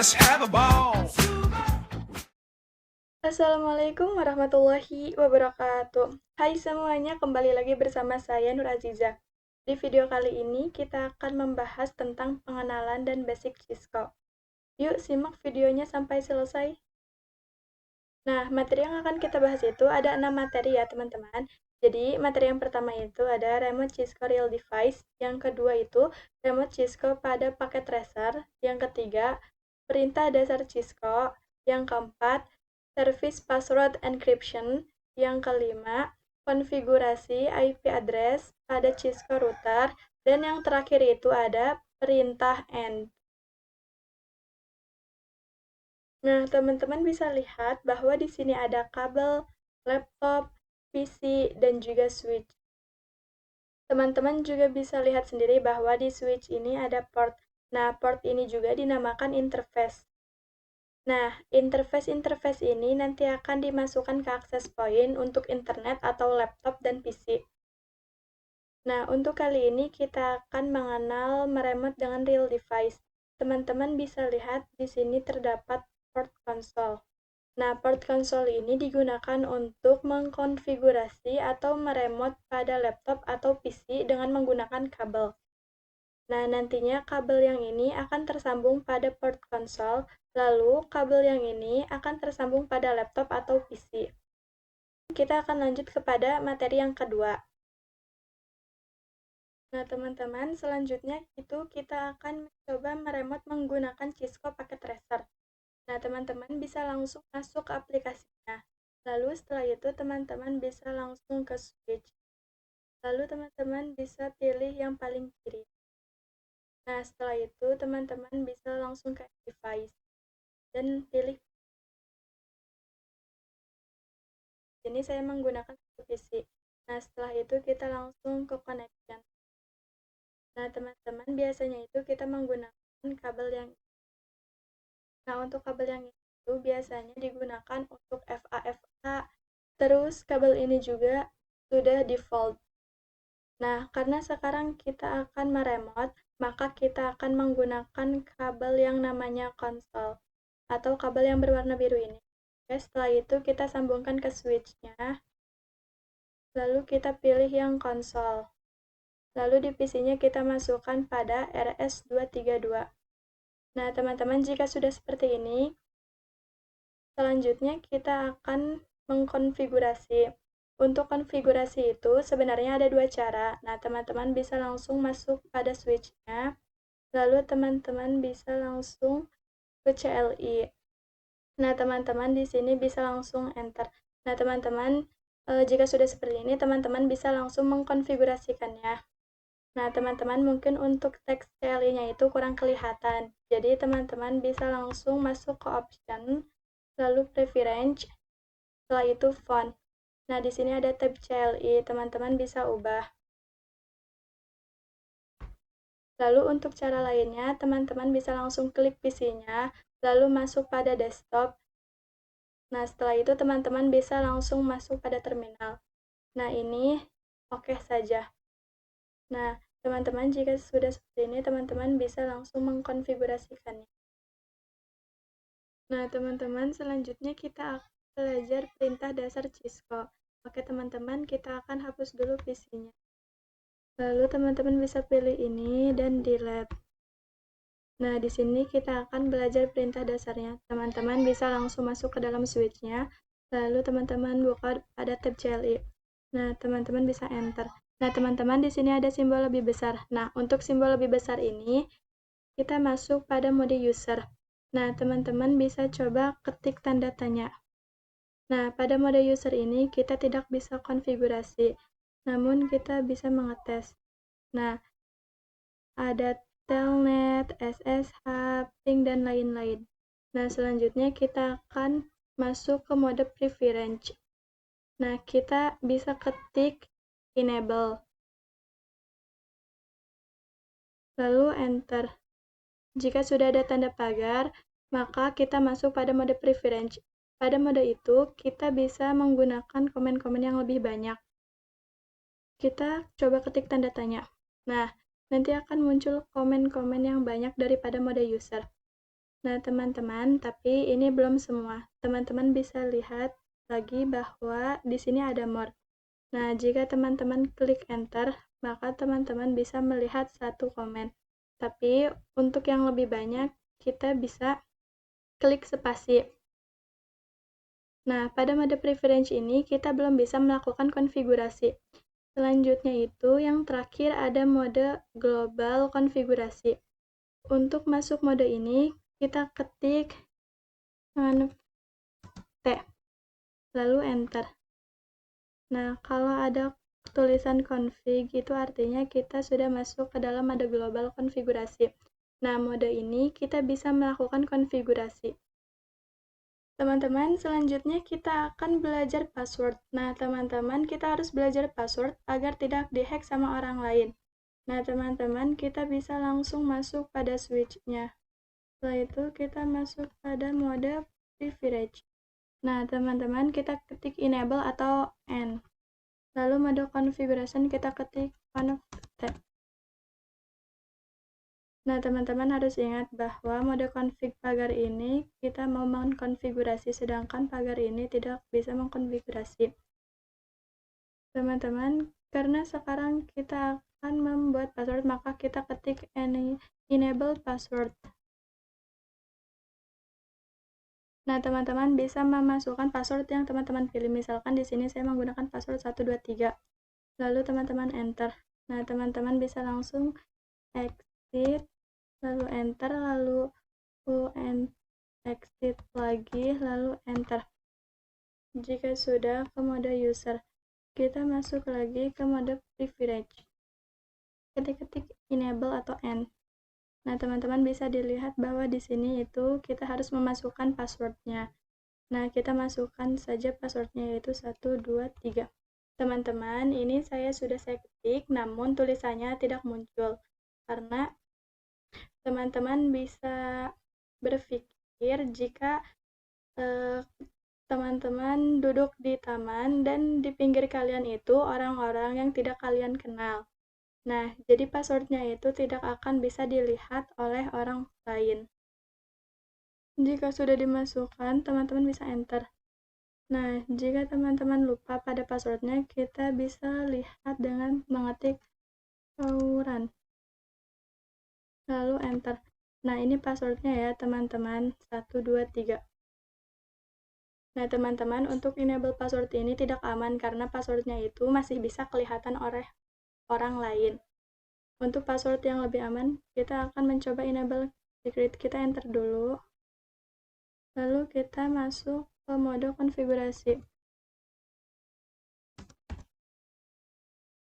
Let's have a ball. Assalamualaikum warahmatullahi wabarakatuh. Hai semuanya, kembali lagi bersama saya Nur Aziza. Di video kali ini kita akan membahas tentang pengenalan dan basic Cisco. Yuk simak videonya sampai selesai. Nah, materi yang akan kita bahas itu ada 6 materi ya teman-teman. Jadi, materi yang pertama itu ada remote Cisco real device, yang kedua itu remote Cisco pada paket tracer, yang ketiga perintah dasar Cisco, yang keempat service password encryption, yang kelima konfigurasi IP address pada Cisco router, dan yang terakhir itu ada perintah end. Nah, teman-teman bisa lihat bahwa di sini ada kabel, laptop, PC, dan juga switch. Teman-teman juga bisa lihat sendiri bahwa di switch ini ada port. Nah, port ini juga dinamakan interface. Nah, interface ini nanti akan dimasukkan ke access point untuk internet atau laptop dan PC. Nah, untuk kali ini kita akan mengenal meremote dengan real device. Teman-teman bisa lihat di sini terdapat port console. Nah, port console ini digunakan untuk mengkonfigurasi atau meremote pada laptop atau PC dengan menggunakan kabel. Nah, nantinya kabel yang ini akan tersambung pada port console, lalu kabel yang ini akan tersambung pada laptop atau PC. Kita akan lanjut kepada materi yang kedua. Nah, teman-teman, selanjutnya itu kita akan mencoba meremote menggunakan Cisco paket tracer. Nah, teman-teman bisa langsung masuk ke aplikasinya. Lalu setelah itu teman-teman bisa langsung ke switch. Lalu teman-teman bisa pilih yang paling kiri. Nah, setelah itu teman-teman bisa langsung ke device dan pilih. Ini saya menggunakan PC. Nah, setelah itu kita langsung ke connection. Nah, teman-teman biasanya itu kita menggunakan kabel yang. Nah, untuk kabel yang itu biasanya digunakan untuk FA-FA. Terus kabel ini juga sudah default. Nah, karena sekarang kita akan meremote, maka kita akan menggunakan kabel yang namanya konsol atau kabel yang berwarna biru ini. Oke, setelah itu kita sambungkan ke switch-nya. Lalu kita pilih yang konsol. Lalu di PC-nya kita masukkan pada RS232. Nah, teman-teman jika sudah seperti ini, selanjutnya kita akan mengkonfigurasi. Untuk konfigurasi itu sebenarnya ada dua cara. Nah, teman-teman bisa langsung masuk pada switch-nya, lalu teman-teman bisa langsung ke CLI. Nah, teman-teman di sini bisa langsung enter. Nah, teman-teman jika sudah seperti ini, teman-teman bisa langsung mengkonfigurasikannya. Nah, teman-teman mungkin untuk teks CLI-nya itu kurang kelihatan. Jadi, teman-teman bisa langsung masuk ke option, lalu preference, setelah itu font. Nah, di sini ada tab CLI, teman-teman bisa ubah. Lalu untuk cara lainnya, teman-teman bisa langsung klik PC-nya, lalu masuk pada desktop. Nah, setelah itu teman-teman bisa langsung masuk pada terminal. Nah, ini oke saja. Nah, teman-teman jika sudah seperti ini, teman-teman bisa langsung mengkonfigurasikannya. Nah, teman-teman selanjutnya kita akan belajar perintah dasar Cisco. Oke, teman-teman, kita akan hapus dulu PC-nya. Lalu teman-teman bisa pilih ini dan delete. Nah, di sini kita akan belajar perintah dasarnya. Teman-teman bisa langsung masuk ke dalam switch-nya, lalu teman-teman buka pada tab CLI. Nah, teman-teman bisa enter. Nah, teman-teman di sini ada simbol lebih besar. Nah, untuk simbol lebih besar ini, kita masuk pada mode user. Nah, teman-teman bisa coba ketik tanda tanya. Nah, pada mode user ini kita tidak bisa konfigurasi, namun kita bisa mengetes. Nah, ada telnet, SSH, ping, dan lain-lain. Nah, selanjutnya kita akan masuk ke mode preference. Nah, kita bisa ketik enable. Lalu enter. Jika sudah ada tanda pagar, maka kita masuk pada mode preference. Pada mode itu, kita bisa menggunakan komen-komen yang lebih banyak. Kita coba ketik tanda tanya. Nah, nanti akan muncul komen-komen yang banyak daripada mode user. Nah, teman-teman, tapi ini belum semua. Teman-teman bisa lihat lagi bahwa di sini ada more. Nah, jika teman-teman klik enter, maka teman-teman bisa melihat satu komen. Tapi untuk yang lebih banyak, kita bisa klik spasi. Nah, pada mode preference ini kita belum bisa melakukan konfigurasi. Selanjutnya itu yang terakhir ada mode global konfigurasi. Untuk masuk mode ini, kita ketik T, lalu enter. Nah, kalau ada tulisan config, itu artinya kita sudah masuk ke dalam mode global konfigurasi. Nah, mode ini kita bisa melakukan konfigurasi. Teman-teman, selanjutnya kita akan belajar password. Nah, teman-teman, kita harus belajar password agar tidak dihack sama orang lain. Nah, teman-teman, kita bisa langsung masuk pada switch-nya. Setelah itu, kita masuk pada mode privilege. Nah, teman-teman, kita ketik enable atau N. Lalu mode configuration kita ketik connect. Nah, teman-teman harus ingat bahwa mode config pagar ini kita mau mengkonfigurasi, sedangkan pagar ini tidak bisa mengkonfigurasi. Teman-teman, karena sekarang kita akan membuat password, maka kita ketik enable password. Nah, teman-teman bisa memasukkan password yang teman-teman pilih. Misalkan di sini saya menggunakan password 123. Lalu teman-teman enter. Nah, teman-teman bisa langsung exit, lalu enter, lalu exit lagi, lalu enter. Jika sudah ke mode user, kita masuk lagi ke mode privilege. Ketik-ketik enable atau N. Nah, teman-teman bisa dilihat bahwa di sini itu kita harus memasukkan passwordnya. Nah, kita masukkan saja passwordnya yaitu 123. Teman-teman, ini saya sudah ketik, namun tulisannya tidak muncul. Karena teman-teman bisa berpikir jika teman-teman duduk di taman dan di pinggir kalian itu orang-orang yang tidak kalian kenal. Nah, jadi passwordnya itu tidak akan bisa dilihat oleh orang lain. Jika sudah dimasukkan, teman-teman bisa enter. Nah, jika teman-teman lupa pada passwordnya, kita bisa lihat dengan mengetik Sauran. Lalu enter. Nah, ini passwordnya ya, teman-teman. 123. Nah, teman-teman, untuk enable password ini tidak aman karena passwordnya itu masih bisa kelihatan oleh orang lain. Untuk password yang lebih aman, kita akan mencoba enable secret. Kita enter dulu. Lalu kita masuk ke mode konfigurasi.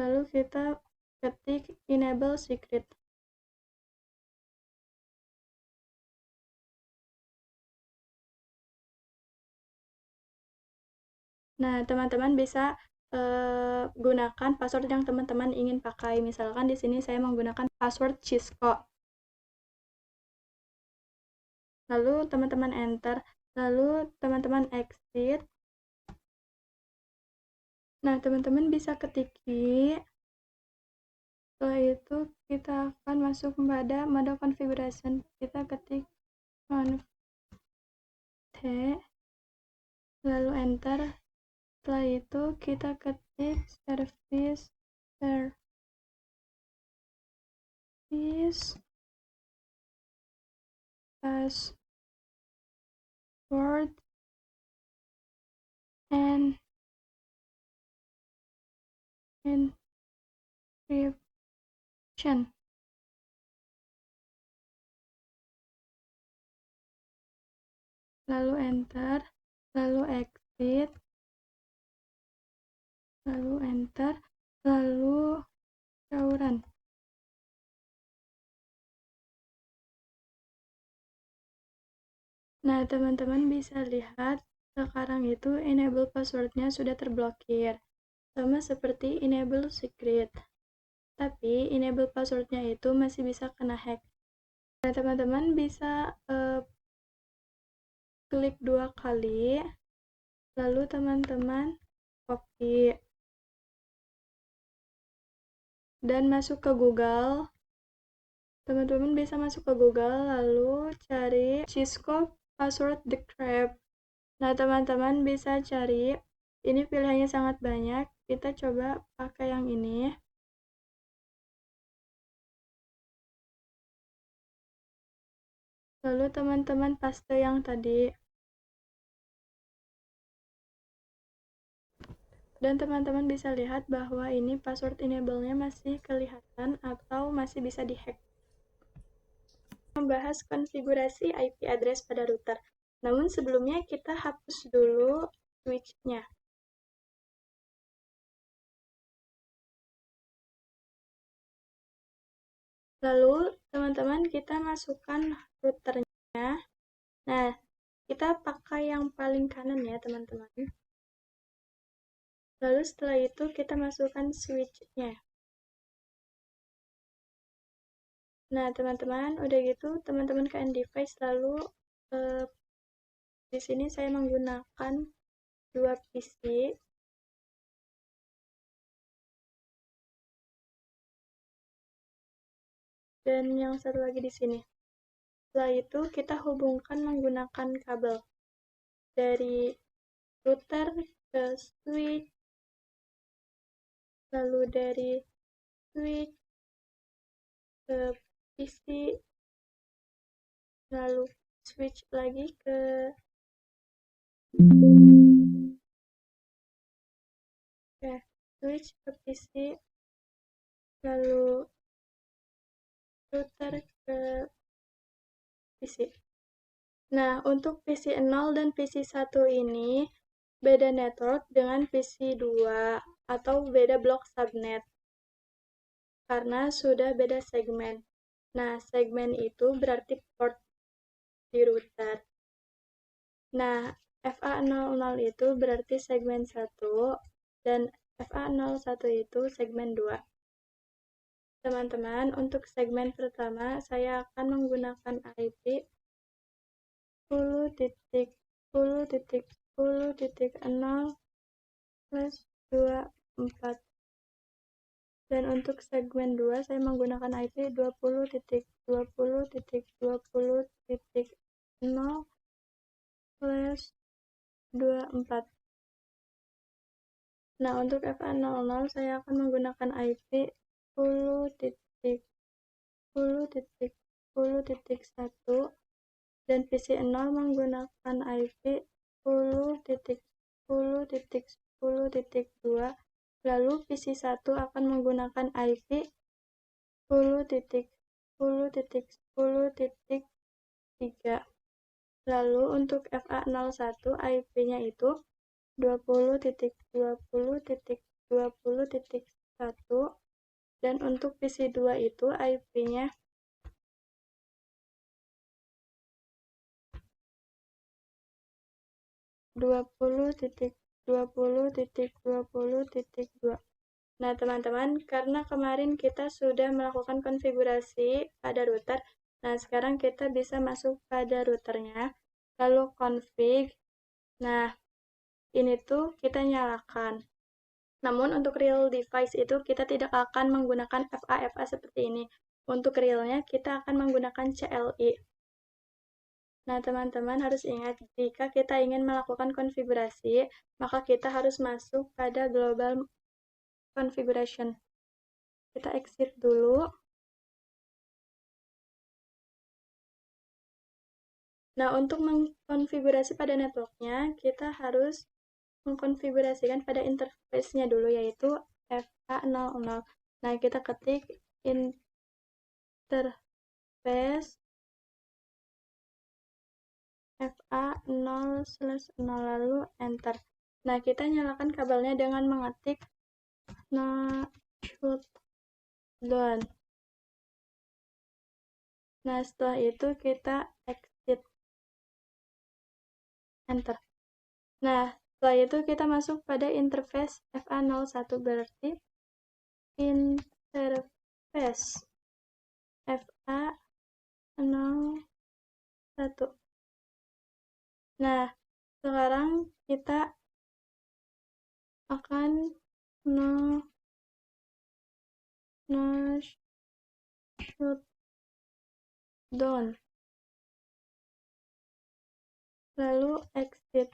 Lalu kita ketik enable secret. Nah, teman-teman bisa gunakan password yang teman-teman ingin pakai. Misalkan di sini saya menggunakan password Cisco. Lalu teman-teman enter, lalu teman-teman exit. Nah, teman-teman bisa ketiki. Setelah itu kita akan masuk pada mode configuration. Kita ketik conf t, lalu enter. Setelah itu kita ketik service password and encryption. Lalu enter, lalu exit, lalu enter, lalu Sauran. Nah, teman-teman bisa lihat sekarang itu enable passwordnya sudah terblokir, sama seperti enable secret. Tapi enable passwordnya itu masih bisa kena hack. Nah, teman-teman bisa klik 2 kali, lalu teman-teman copy dan masuk ke Google, Teman-teman bisa masuk ke Google, lalu cari Cisco password decrypt. Nah, teman-teman bisa cari, ini pilihannya sangat banyak, kita coba pakai yang ini. Lalu teman-teman paste yang tadi. Dan teman-teman bisa lihat bahwa ini password enable-nya masih kelihatan atau masih bisa dihack. Membahas konfigurasi IP address pada router. Namun sebelumnya kita hapus dulu switch-nya. Lalu teman-teman kita masukkan routernya. Nah, kita pakai yang paling kanan ya teman-teman. Lalu setelah itu kita masukkan switch-nya. Nah, teman-teman, udah gitu teman-teman ke device, lalu di sini saya menggunakan 2 PC. Dan yang satu lagi di sini. Setelah itu kita hubungkan menggunakan kabel dari router ke switch, lalu dari switch ke PC, lalu switch lagi ke switch ke PC, lalu router ke PC. Nah, untuk PC 0 dan PC 1 ini beda network dengan PC 2 atau beda blok subnet karena sudah beda segmen. Nah, segmen itu berarti port di router. Nah, FA00 itu berarti segmen 1 dan FA01 itu segmen 2. Teman-teman, untuk segmen pertama saya akan menggunakan IP 10.10.10.0/24. Dan untuk segmen 2 saya menggunakan IP 20.20.20.0/24. Nah, untuk FA00 saya akan menggunakan IP 10.10.10.1 dan PC 0 menggunakan IP 10.10.10.2, lalu PC 1 akan menggunakan IP 10.10.10.3. Lalu untuk FA01 IP-nya itu 20.20.20.1 dan untuk PC 2 itu IP-nya 20.20.20.2. Nah, teman-teman, karena kemarin kita sudah melakukan konfigurasi pada router, nah sekarang kita bisa masuk pada routernya, lalu config. Nah, ini tuh kita nyalakan. Namun untuk real device itu kita tidak akan menggunakan FA seperti ini. Untuk realnya kita akan menggunakan CLI. Nah, teman-teman harus ingat, jika kita ingin melakukan konfigurasi, maka kita harus masuk pada global configuration. Kita exit dulu. Nah, untuk mengkonfigurasi pada networknya, kita harus mengkonfigurasikan pada interface-nya dulu, yaitu FA00. Nah, kita ketik interface FA0/0 lalu enter. Nah, kita nyalakan kabelnya dengan mengetik shutdown. Nah, setelah itu kita exit. Enter. Nah, setelah itu kita masuk pada interface FA01, berarti interface FA01. Nah, sekarang kita akan shutdown. down. Lalu exit.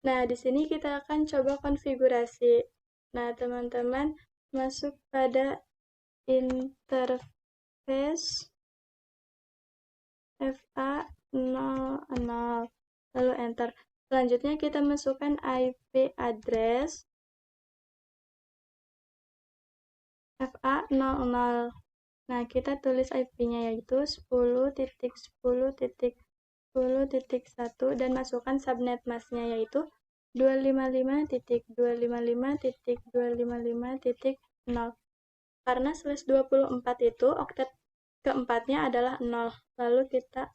Nah, di sini kita akan coba konfigurasi. Nah, teman-teman masuk pada interface FA00, lalu enter. Selanjutnya kita masukkan IP address FA00. Nah, kita tulis IP-nya yaitu 10.10.10.1 dan masukkan subnet mask-nya yaitu 255.255.255.0. Karena /24 itu oktet keempatnya adalah 0. Lalu kita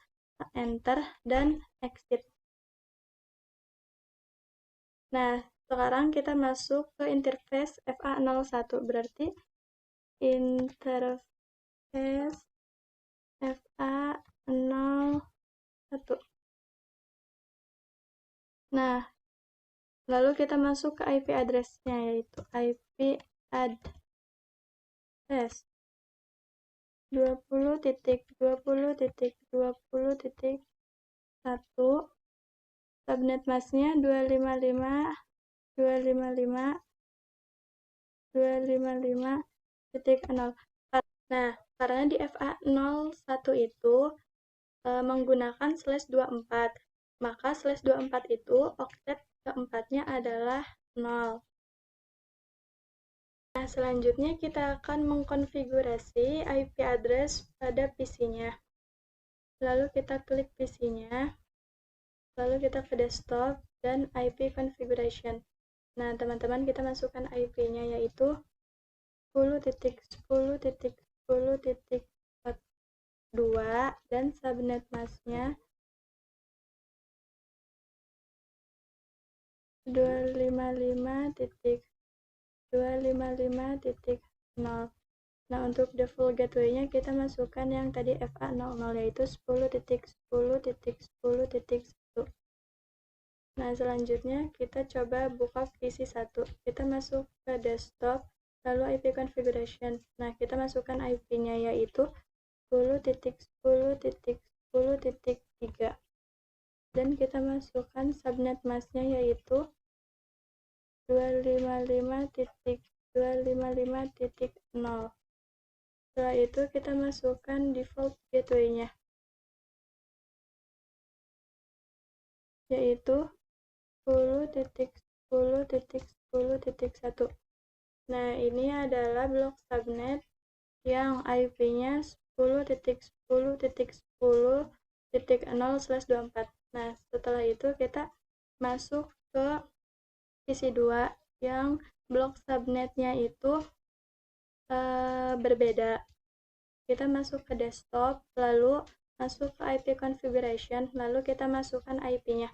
enter dan exit. Nah, sekarang kita masuk ke interface FA01, berarti interface FA01. Nah, lalu kita masuk ke IP address-nya, yaitu IP address 20.20.20.1, subnet mask-nya 255.255.255.0. Nah, karena di FA01 itu menggunakan /24, maka /24 itu oktet keempatnya adalah 0. Nah, selanjutnya kita akan mengkonfigurasi IP address pada PC-nya. Lalu kita klik PC-nya, lalu kita ke desktop dan IP configuration. Nah, teman-teman kita masukkan IP-nya yaitu 10.10.10.2 dan subnet mask-nya 255.255.0. Nah, untuk default gateway-nya kita masukkan yang tadi FA00 yaitu 10.10.10.1. Nah, selanjutnya kita coba buka PC 1. Kita masuk ke desktop, lalu IP configuration. Nah, kita masukkan IP-nya yaitu 10.10.10.3. Dan kita masukkan subnet mask-nya yaitu 255.255.0. Setelah itu kita masukkan default gateway-nya yaitu 10.10.10.1. Nah, ini adalah blok subnet yang IP-nya 10.10.10.0/24. Nah, setelah itu kita masuk ke PC 2 yang blok subnetnya itu berbeda. Kita masuk ke desktop, lalu masuk ke IP configuration, lalu kita masukkan IP-nya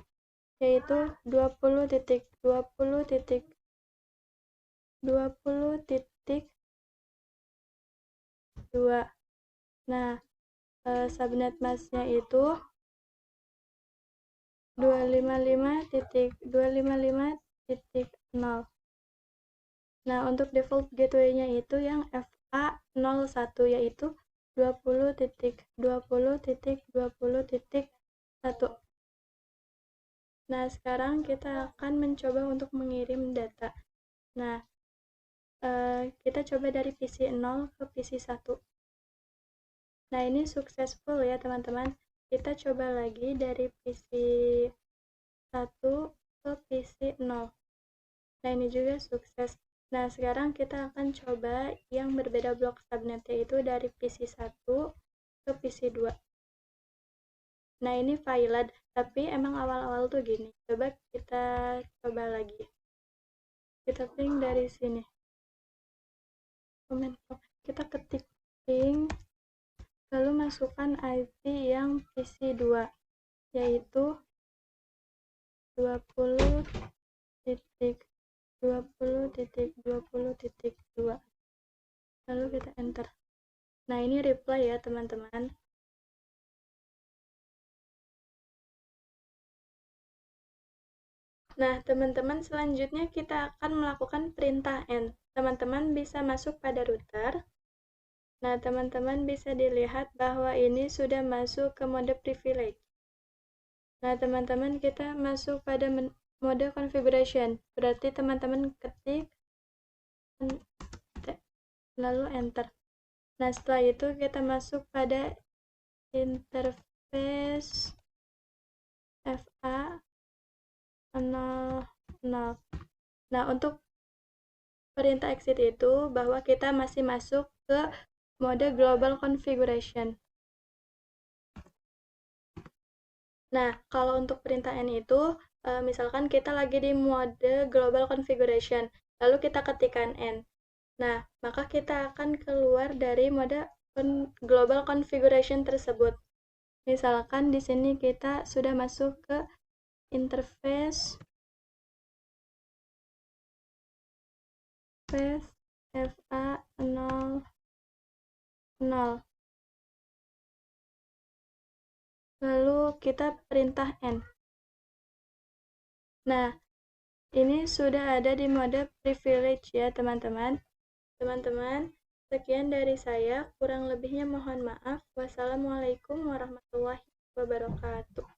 yaitu 20.20.20.2. Nah, subnet mask-nya itu 255.255.0. Nah, untuk default gateway-nya itu yang FA01 yaitu 20.20.20.1. Nah, sekarang kita akan mencoba untuk mengirim data. Nah, kita coba dari PC 0 ke PC 1. Nah, ini successful ya teman-teman. Kita coba lagi dari PC 1 ke PC 0. Nah, ini juga sukses. Nah, sekarang kita akan coba yang berbeda blok subnet, yaitu dari PC 1 ke PC 2. Nah, ini failed, tapi emang awal-awal tuh gini. Coba kita coba lagi. Kita ping dari sini. Kita ketik ping, lalu masukkan IP yang PC 2, yaitu 20.20.20.2. Lalu kita enter. Nah, ini reply ya teman-teman. Nah, teman-teman selanjutnya kita akan melakukan perintah end. Teman-teman bisa masuk pada router, Nah, teman-teman bisa dilihat bahwa ini sudah masuk ke mode privilege. Nah, teman-teman kita masuk pada mode configuration. Berarti teman-teman ketik lalu enter. Nah, setelah itu kita masuk pada interface FA00. Nah, untuk perintah exit itu bahwa kita masih masuk ke mode global configuration. Nah, kalau untuk perintah N itu, misalkan kita lagi di mode global configuration, lalu kita ketikkan N. Nah, maka kita akan keluar dari mode global configuration tersebut. Misalkan di sini kita sudah masuk ke interface FA00. Lalu kita perintah N. Nah, ini sudah ada di mode privilege ya, teman-teman. Teman-teman, sekian dari saya. Kurang lebihnya mohon maaf. Wassalamualaikum warahmatullahi wabarakatuh.